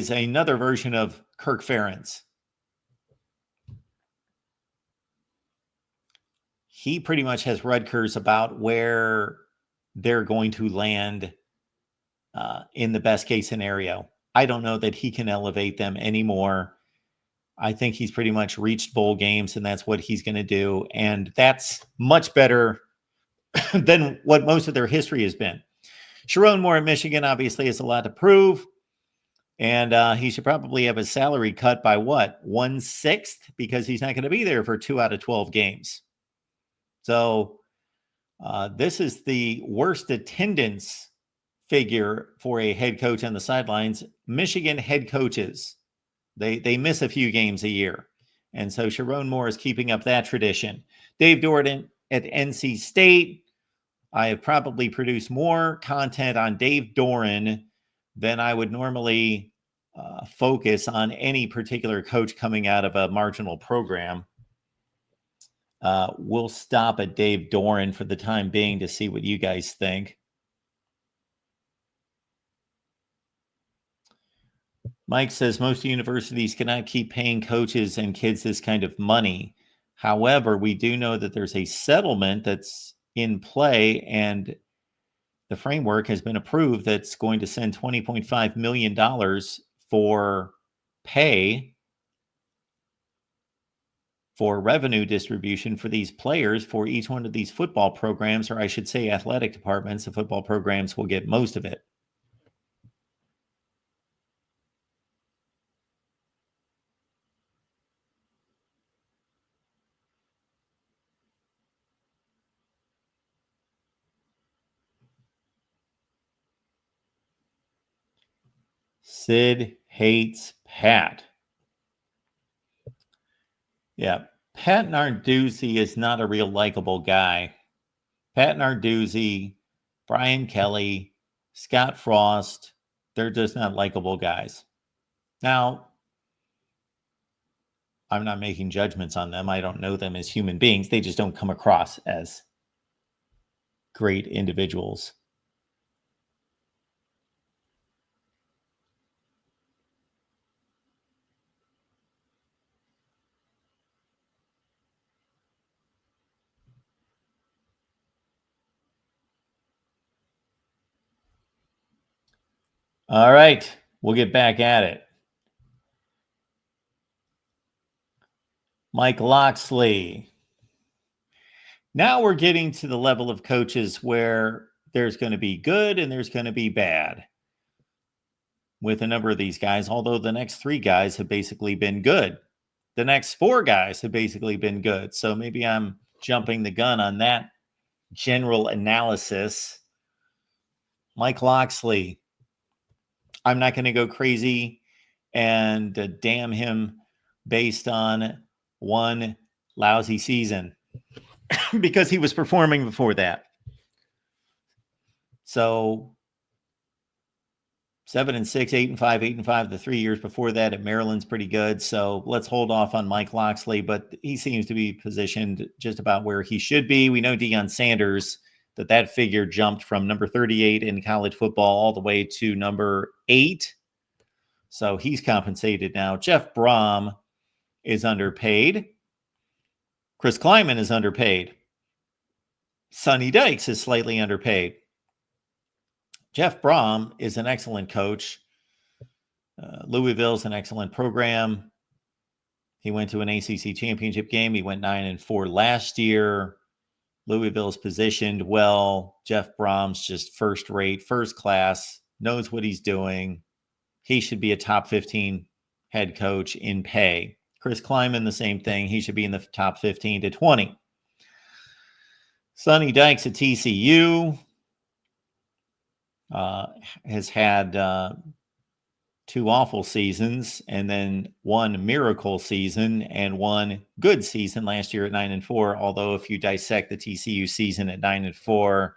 Speaker 1: another version of Kirk Ferentz. He pretty much has Rutgers about where they're going to land in the best case scenario. I don't know that he can elevate them anymore. I think he's pretty much reached bowl games, and that's what he's going to do. And that's much better than what most of their history has been. Sharon Moore at Michigan obviously has a lot to prove. And he should probably have his salary cut by what? 1/6? Because he's not going to be there for 2 out of 12 games. So this is the worst attendance figure for a head coach on the sidelines. Michigan head coaches, they miss a few games a year. And so Sharon Moore is keeping up that tradition. Dave Doran at NC State. I have probably produced more content on Dave Doran than I would normally focus on any particular coach coming out of a marginal program. We'll stop at Dave Doran for the time being to see what you guys think. Mike says most universities cannot keep paying coaches and kids this kind of money. However, we do know that there's a settlement that's in play, and the framework has been approved that's going to send $20.5 million for pay for revenue distribution for these players for each one of these football programs, or I should say athletic departments. The football programs will get most of it. Sid hates Pat. Yeah, Pat Narduzzi is not a real likable guy. Pat Narduzzi, Brian Kelly, Scott Frost, they're just not likable guys. Now, I'm not making judgments on them. I don't know them as human beings. They just don't come across as great individuals. All right, we'll get back at it. Mike Loxley. Now we're getting to the level of coaches where there's going to be good and there's going to be bad with a number of these guys, although the next 3 guys have basically been good. The next 4 guys have basically been good. So maybe I'm jumping the gun on that general analysis. Mike Loxley. I'm not going to go crazy and damn him based on one lousy season because he was performing before that. So 7-6, 8-5, 8-5. The 3 years before that at Maryland's pretty good. So let's hold off on Mike Loxley, but he seems to be positioned just about where he should be. We know Deion Sanders, that figure jumped from number 38 in college football all the way to number 8. So he's compensated now. Jeff Brom is underpaid. Chris Kleiman is underpaid. Sonny Dykes is slightly underpaid. Jeff Brom is an excellent coach. Louisville's an excellent program. He went to an ACC championship game. He went 9-4 last year. Louisville's positioned well. Jeff Brom's just first rate, first class, knows what he's doing. He should be a top 15 head coach in pay. Chris Kleiman, the same thing. He should be in the top 15 to 20. Sonny Dykes at TCU has had 2 awful seasons and then 1 miracle season and 1 good season last year at 9-4. Although if you dissect the TCU season at 9-4,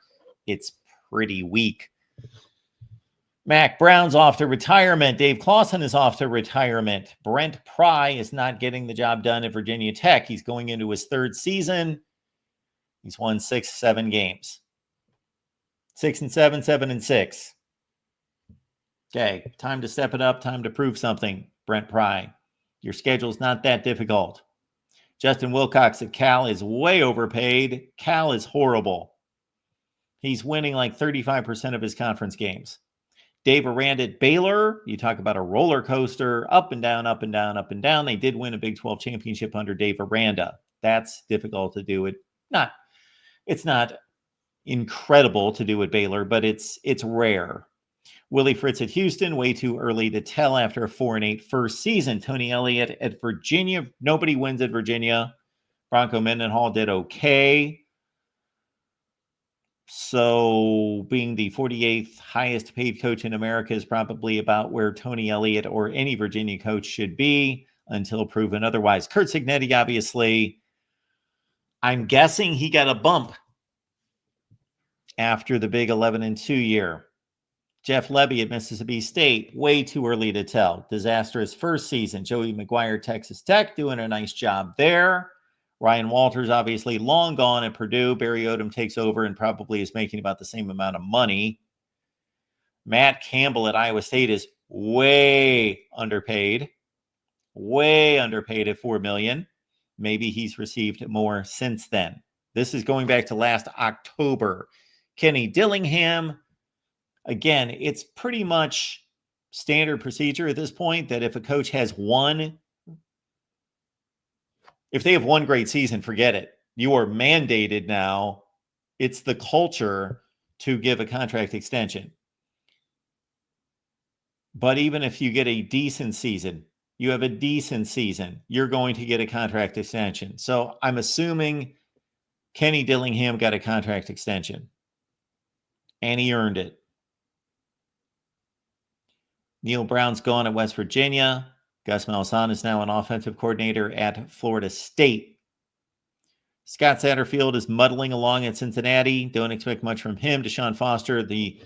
Speaker 1: it's pretty weak. Mac Brown's off to retirement. Dave Clawson is off to retirement. Brent Pry is not getting the job done at Virginia Tech. He's going into his 3rd season. He's won 6-7 games. 6-7, 7-6. Okay, time to step it up, time to prove something, Brent Pry. Your schedule's not that difficult. Justin Wilcox at Cal is way overpaid. Cal is horrible. He's winning like 35% of his conference games. Dave Aranda at Baylor, you talk about a roller coaster, up and down, up and down, up and down. They did win a Big 12 championship under Dave Aranda. That's difficult to do. It's not incredible to do at Baylor, but it's rare. Willie Fritz at Houston, way too early to tell after a 4-8 first season. Tony Elliott at Virginia, nobody wins at Virginia. Bronco Mendenhall did okay. So being the 48th highest paid coach in America is probably about where Tony Elliott or any Virginia coach should be until proven otherwise. Curt Cignetti, obviously, I'm guessing he got a bump after the big 11-2 year. Jeff Lebby at Mississippi State, way too early to tell. Disastrous first season. Joey McGuire, Texas Tech, doing a nice job there. Ryan Walters, obviously, long gone at Purdue. Barry Odom takes over and probably is making about the same amount of money. Matt Campbell at Iowa State is way underpaid. Way underpaid at $4 million. Maybe he's received more since then. This is going back to last October. Kenny Dillingham, again, it's pretty much standard procedure at this point that if a coach has if they have one great season, forget it. You are mandated now. It's the culture to give a contract extension. But even if you get a decent season, you have a decent season, you're going to get a contract extension. So I'm assuming Kenny Dillingham got a contract extension. And he earned it. Neil Brown's gone at West Virginia. Gus Malzahn is now an offensive coordinator at Florida State. Scott Satterfield is muddling along at Cincinnati. Don't expect much from him. Deshaun Foster, the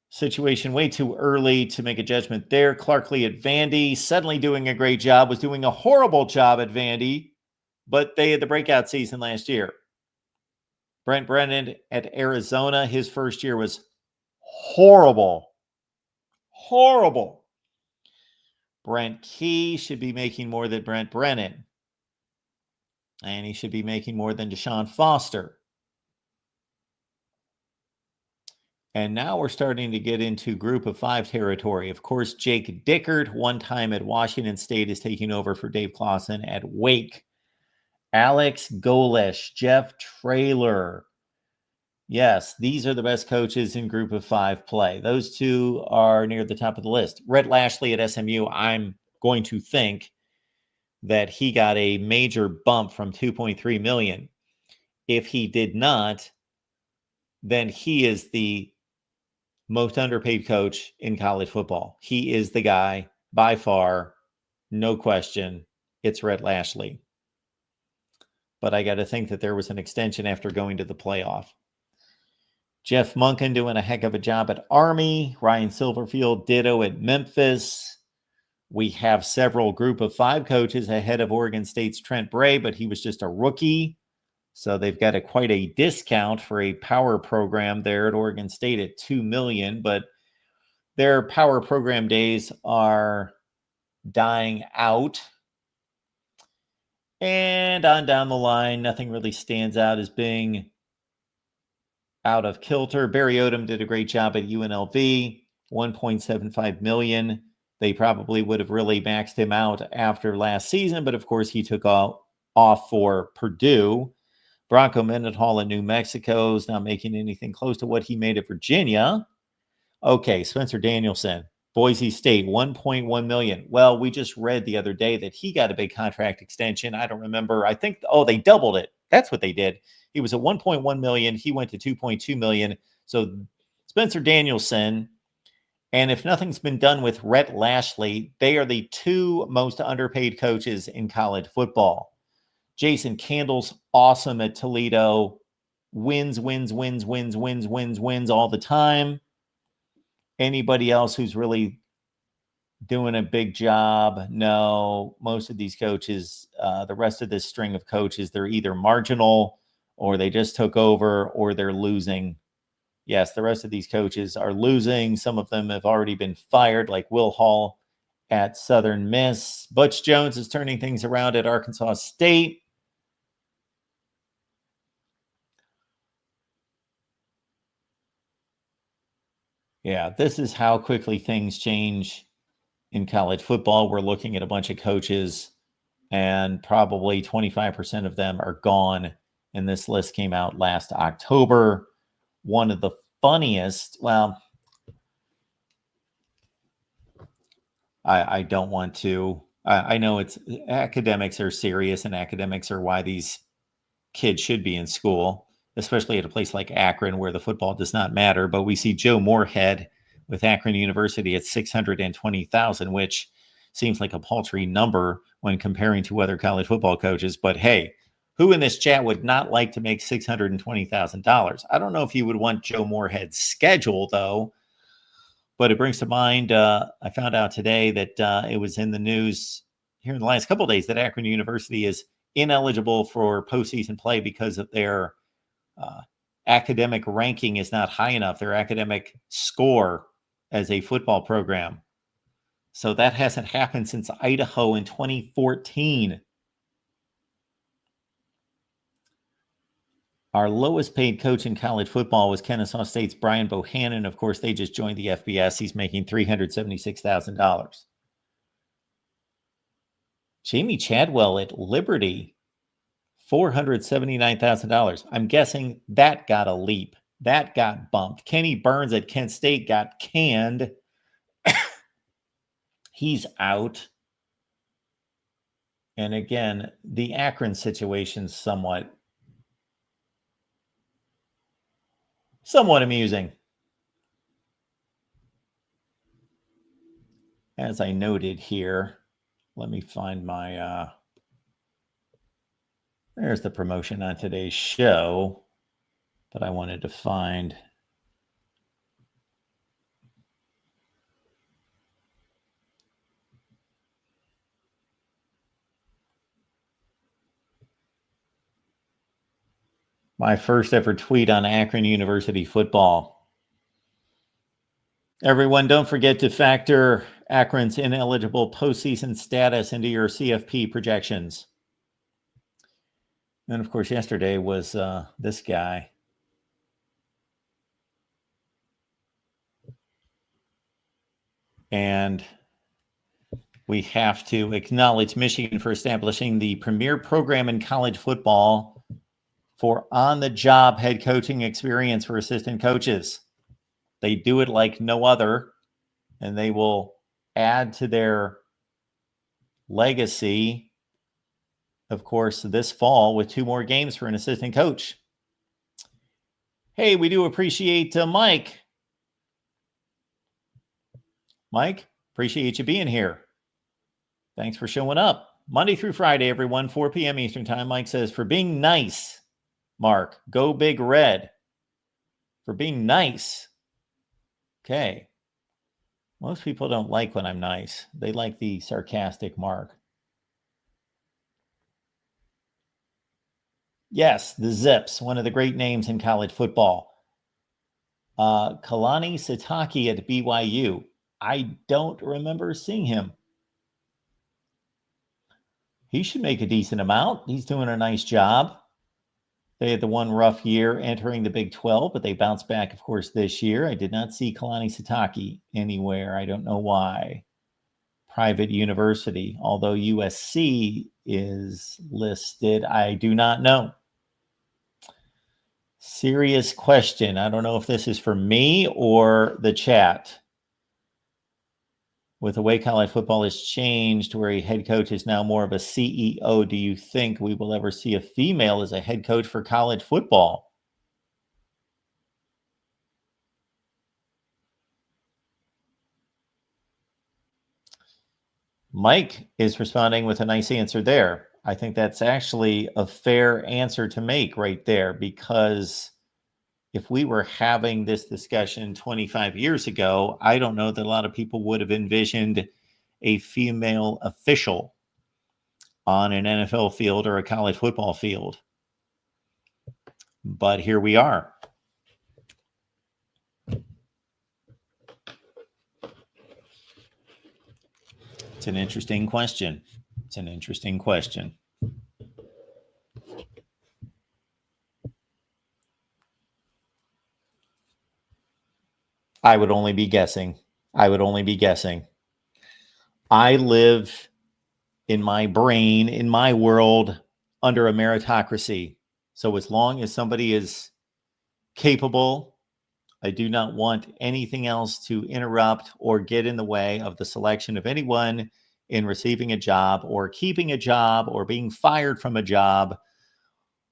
Speaker 1: situation way too early to make a judgment there. Clark Lee at Vandy, suddenly doing a great job, was doing a horrible job at Vandy, but they had the breakout season last year. Brent Brennan at Arizona, his first year was horrible. Horrible. Brent Key should be making more than Brent Brennan. And he should be making more than Deshaun Foster. And now we're starting to get into group of 5 territory. Of course, Jake Dickert, one time at Washington State, is taking over for Dave Clawson at Wake. Alex Golesh, Jeff Traylor. Yes, these are the best coaches in group of 5 play. Those 2 are near the top of the list. Rhett Lashley at SMU, I'm going to think that he got a major bump from $2.3 million. If he did not, then he is the most underpaid coach in college football. He is the guy by far, no question. It's Rhett Lashley. But I got to think that there was an extension after going to the playoff. Jeff Monken doing a heck of a job at Army. Ryan Silverfield, ditto at Memphis. We have several group of 5 coaches ahead of Oregon State's Trent Bray, but he was just a rookie. So they've got quite a discount for a power program there at Oregon State at $2 million. But their power program days are dying out. And on down the line, nothing really stands out as being out of kilter. Barry Odom did a great job at UNLV, $1.75 million. They probably would have really maxed him out after last season, but of course he took off for Purdue. Bronco Mendenhall in New Mexico is not making anything close to what he made at Virginia. Okay, Spencer Danielson, Boise State, $1.1 million. Well, we just read the other day that he got a big contract extension. I don't remember. I think, they doubled it. That's what they did. He was at $1.1 million. He went to $2.2 million. So Spencer Danielson, and if nothing's been done with Rhett Lashley, they are the two most underpaid coaches in college football. Jason Candle's awesome at Toledo. Wins all the time. Anybody else who's really doing a big job? No. Most of these coaches, the rest of this string of coaches, they're either marginal or they just took over or they're losing. Yes, the rest of these coaches are losing. Some of them have already been fired, like Will Hall at Southern Miss. Butch Jones is turning things around at Arkansas State. Yeah, this is how quickly things change in college football. We're looking at a bunch of coaches, and probably 25% of them are gone. And this list came out last October. One of the funniest, well, I don't want to. I know it's academics are serious, and academics are why these kids should be in school, especially at a place like Akron where the football does not matter. But we see Joe Moorhead with Akron University at 620,000, which seems like a paltry number when comparing to other college football coaches. But hey, who in this chat would not like to make $620,000? I don't know if you would want Joe Moorhead's schedule, though. But it brings to mind, I found out today that it was in the news here in the last couple of days that Akron University is ineligible for postseason play because of their academic ranking is not high enough, their academic score as a football program. So that hasn't happened since Idaho in 2014. Our lowest paid coach in college football was Kennesaw State's Brian Bohannon. Of course, they just joined the FBS. He's making $376,000. Jamie Chadwell at Liberty, $479,000. I'm guessing that got a leap. That got bumped. Kenny Burns at Kent State got canned. He's out. And again, the Akron situation's somewhat amusing. As I noted here, let me find my, there's the promotion on today's show that I wanted to find. My first ever tweet on Akron University football. Everyone, don't forget to factor Akron's ineligible postseason status into your CFP projections. And of course, yesterday was this guy. And we have to acknowledge Michigan for establishing the premier program in college football for on-the-job head coaching experience for assistant coaches. They do it like no other, and they will add to their legacy, of course, this fall with 2 more games for an assistant coach. Hey, we do appreciate Mike. Mike, appreciate you being here. Thanks for showing up. Monday through Friday, everyone, 4 p.m. Eastern Time. Mike says, for being nice, Mark, go Big Red. For being nice. Okay. Most people don't like when I'm nice. They like the sarcastic Mark. Yes, the Zips, one of the great names in college football. Kalani Sitake at BYU. I don't remember seeing him. He should make a decent amount. He's doing a nice job. They had the one rough year entering the Big 12, but they bounced back, of course, this year. I did not see Kalani Sitake anywhere. I don't know why. Private university, although USC is listed, I do not know. Serious question. I don't know if this is for me or the chat. With the way college football has changed, where a head coach is now more of a CEO, do you think we will ever see a female as a head coach for college football? Mike is responding with a nice answer there. I think that's actually a fair answer to make right there, because if we were having this discussion 25 years ago, I don't know that a lot of people would have envisioned a female official on an NFL field or a college football field. But here we are. It's an interesting question. It's an interesting question. I would only be guessing. I live in my brain, in my world, under a meritocracy. So as long as somebody is capable, I do not want anything else to interrupt or get in the way of the selection of anyone in receiving a job or keeping a job or being fired from a job.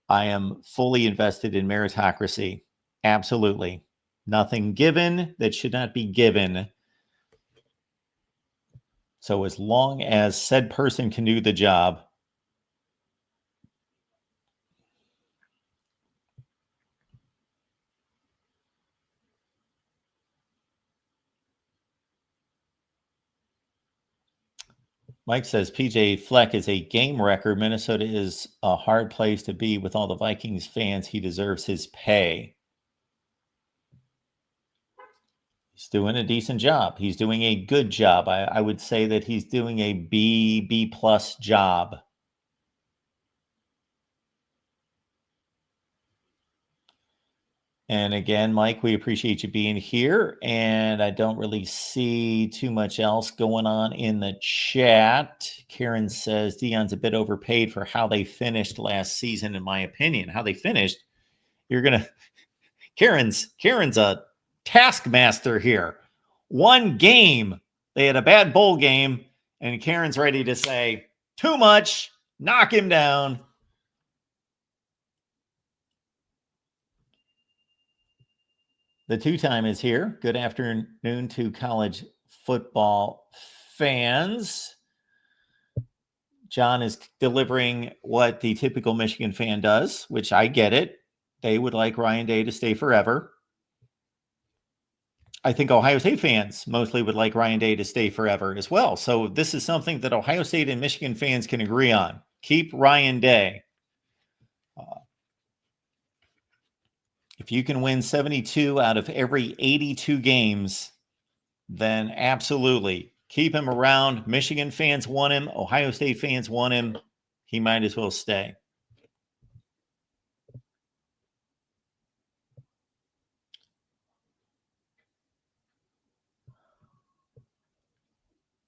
Speaker 1: I am fully invested in meritocracy. Absolutely. Nothing given that should not be given. So as long as said person can do the job. Mike says PJ Fleck is a game wrecker. Minnesota is a hard place to be with all the Vikings fans. He deserves his pay. He's doing a decent job. He's doing a good job. I would say that he's doing a B plus job. And again, Mike, we appreciate you being here. And I don't really see too much else going on in the chat. Karen says Deion's a bit overpaid for how they finished last season, in my opinion. How they finished, you're going to... Karen's a taskmaster here. One game, they had a bad bowl game, and Karen's ready to say, too much, knock him down. The two-time is here. Good afternoon to college football fans. John is delivering what the typical Michigan fan does, which I get it. They would like Ryan Day to stay forever. I think Ohio State fans mostly would like Ryan Day to stay forever as well. So this is something that Ohio State and Michigan fans can agree on. Keep Ryan Day. If you can win 72 out of every 82 games, then absolutely keep him around. Michigan fans want him. Ohio State fans want him. He might as well stay.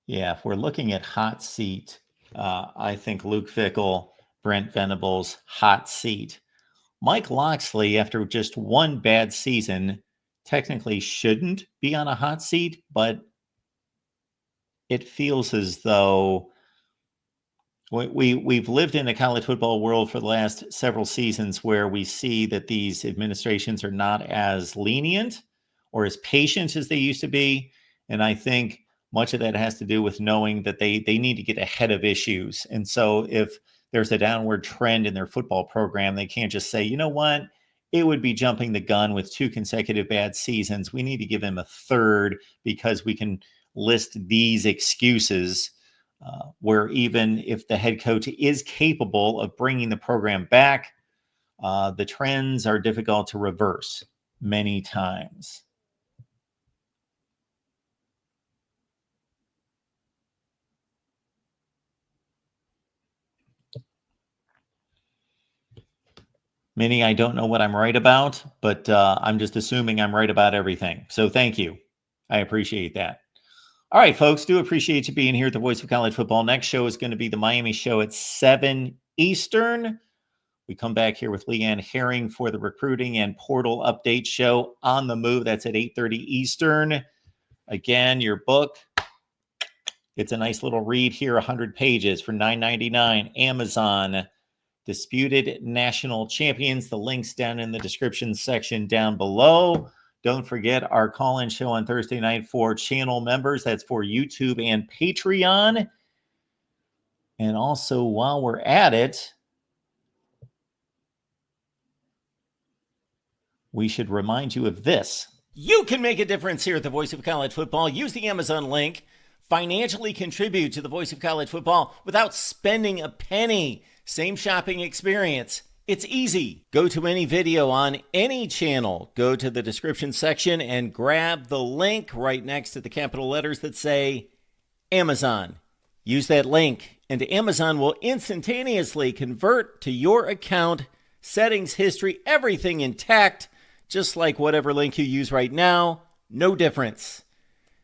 Speaker 1: Yeah, if we're looking at hot seat, I think Luke Fickell, Brent Venables, hot seat. Mike Locksley, after just one bad season, technically shouldn't be on a hot seat, but it feels as though we've lived in a college football world for the last several seasons where we see that these administrations are not as lenient or as patient as they used to be. And I think much of that has to do with knowing that they need to get ahead of issues. And so if there's a downward trend in their football program, they can't just say, you know what, it would be jumping the gun with 2 consecutive bad seasons. We need to give him a third because we can list these excuses where even if the head coach is capable of bringing the program back, the trends are difficult to reverse many times. Minnie, I don't know what I'm right about, but I'm just assuming I'm right about everything. So thank you. I appreciate that. All right, folks, do appreciate you being here at the Voice of College Football. Next show is going to be the Miami show at 7 Eastern. We come back here with Leanne Herring for the recruiting and portal update show On the Move. That's at 8:30 Eastern. Again, your book, it's a nice little read here, 100 pages for $9.99. Amazon, Disputed National Champions. The link's down in the description section down below. Don't forget our call-in show on Thursday night for channel members. That's for YouTube and Patreon. And also, while we're at it, we should remind you of this. You can make a difference here at the Voice of College Football. Use the Amazon link. Financially contribute to the Voice of College Football without spending a penny. Same shopping experience. It's easy. Go to any video on any channel. Go to the description section and grab the link right next to the capital letters that say Amazon. Use that link and Amazon will instantaneously convert to your account, settings, history, everything intact, just like whatever link you use right now. No difference.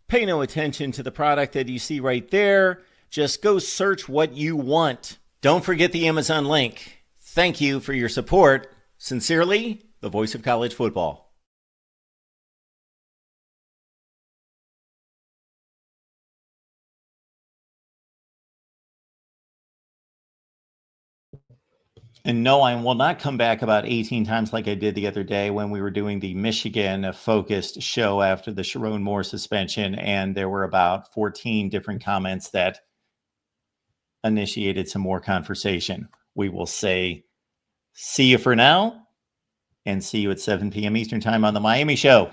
Speaker 1: Pay no attention to the product that you see right there. Just go search what you want. Don't forget the Amazon link. Thank you for your support. Sincerely, the Voice of College Football. And no, I will not come back about 18 times like I did the other day when we were doing the Michigan-focused show after the Sharon Moore suspension, and there were about 14 different comments that initiated some more conversation. We will say, see you for now, and see you at 7 p.m. Eastern Time on the Miami Show.